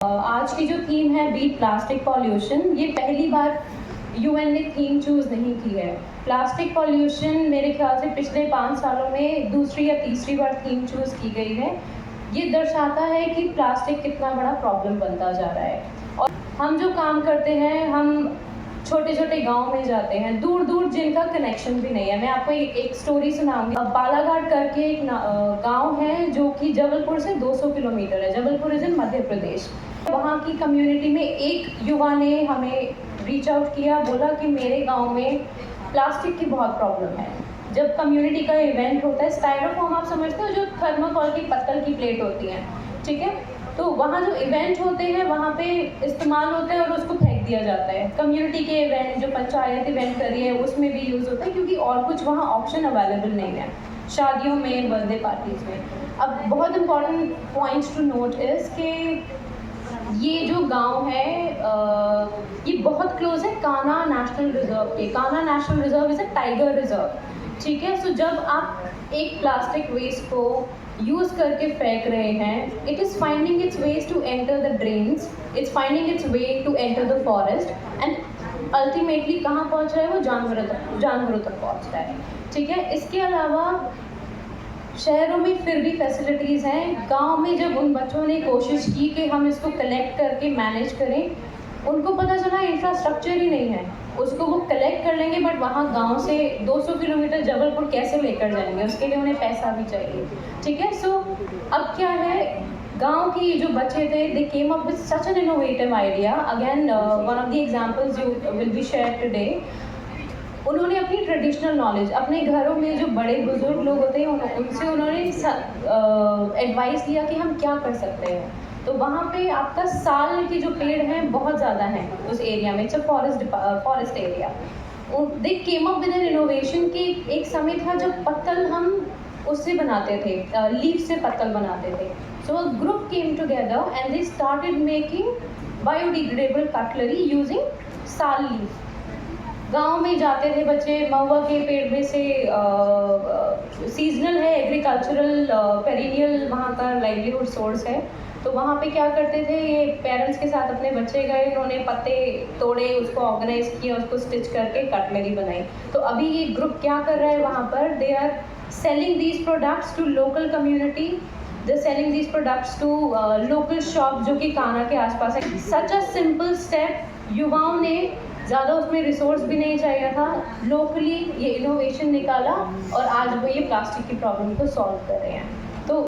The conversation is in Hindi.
आज की जो थीम है बीट प्लास्टिक पॉल्यूशन, ये पहली बार यूएन ने थीम चूज़ नहीं की है। प्लास्टिक पॉल्यूशन मेरे ख्याल से पिछले 5 सालों में दूसरी या तीसरी बार थीम चूज़ की गई है। ये दर्शाता है कि प्लास्टिक कितना बड़ा प्रॉब्लम बनता जा रहा है। और हम जो काम करते हैं, हम छोटे छोटे गांव में जाते हैं, दूर दूर जिनका कनेक्शन भी नहीं है। मैं आपको एक स्टोरी सुनाऊंगी। बालाघाट करके एक गांव है जो कि जबलपुर से 200 किलोमीटर है। Jabalpur is in Madhya Pradesh. वहाँ की कम्युनिटी में एक युवा ने हमें रीच आउट किया, बोला कि मेरे गांव में प्लास्टिक की बहुत प्रॉब्लम है। जब कम्युनिटी का इवेंट होता है, स्टाइरोफोम आप समझते हो, जो थर्माकोल की पत्तल की प्लेट होती है, ठीक है, तो वहाँ जो इवेंट होते हैं वहाँ पे इस्तेमाल होता है और उसको फेंक दिया जाता है। कम्युनिटी के इवेंट, जो पंचायत इवेंट कर रही है, उसमें भी यूज़ होता है, क्योंकि और कुछ वहाँ ऑप्शन अवेलेबल नहीं है, शादियों में, बर्थडे पार्टीज में। अब बहुत important points to note is कि ये जो गांव है ये बहुत क्लोज है कान्हा नेशनल रिजर्व के। Kanha national reserve is a tiger reserve, ठीक है। सो जब आप एक प्लास्टिक वेस्ट को यूज़ करके फेंक रहे हैं, it is finding its ways to enter the drains, it's finding its way to enter the forest and ultimately कहाँ पहुँच रहा है वो? जानवरों तक पहुँच रहा है, ठीक है। इसके अलावा शहरों में फिर भी फैसिलिटीज़ हैं। गांव में जब उन बच्चों ने कोशिश की कि हम इसको कलेक्ट करके मैनेज करें, उनको पता चला इंफ्रास्ट्रक्चर ही नहीं है। उसको वो कलेक्ट कर लेंगे, बट वहाँ गांव से 200 किलोमीटर जबलपुर कैसे लेकर जाएंगे? उसके लिए उन्हें पैसा भी चाहिए, ठीक है। सो अब क्या है, गांव की जो बच्चे थे, they came up with such an innovative idea. Again one of the examples you will be share today. उन्होंने अपनी ट्रेडिशनल नॉलेज, अपने घरों में जो बड़े बुजुर्ग लोग होते हैं, उनसे उन्होंने एडवाइस लिया कि हम क्या कर सकते हैं। तो वहाँ पे आपका साल के जो पेड़ हैं बहुत ज़्यादा हैं उस एरिया में। It's a forest area. They came up with N innovation कि एक समय था जब पत्तल हम उससे बनाते थे, लीफ से पत्तल बनाते थे। So a group came together and they started making biodegradable cutlery using sal leaf. गांव में जाते थे बच्चे, महुआ के पेड़ में से सीजनल है, एग्रीकल्चरल पेरिनियल वहाँ का लाइवलीहुड सोर्स है। तो वहाँ पे क्या करते थे, ये पेरेंट्स के साथ अपने बच्चे गए, उन्होंने पत्ते तोड़े, उसको ऑर्गेनाइज किया, उसको स्टिच करके कटलरी बनाई। तो अभी ये ग्रुप क्या कर रहा है वहाँ पर, they are selling these products to local community, they selling these products to local shop जो कि कान्हा के आसपास है। Such a simple step. युवाओं ने, ज़्यादा उसमें रिसोर्स भी नहीं चाहिए था, लोकली ये इनोवेशन निकाला और आज वो ये प्लास्टिक की प्रॉब्लम को सॉल्व कर रहे हैं। तो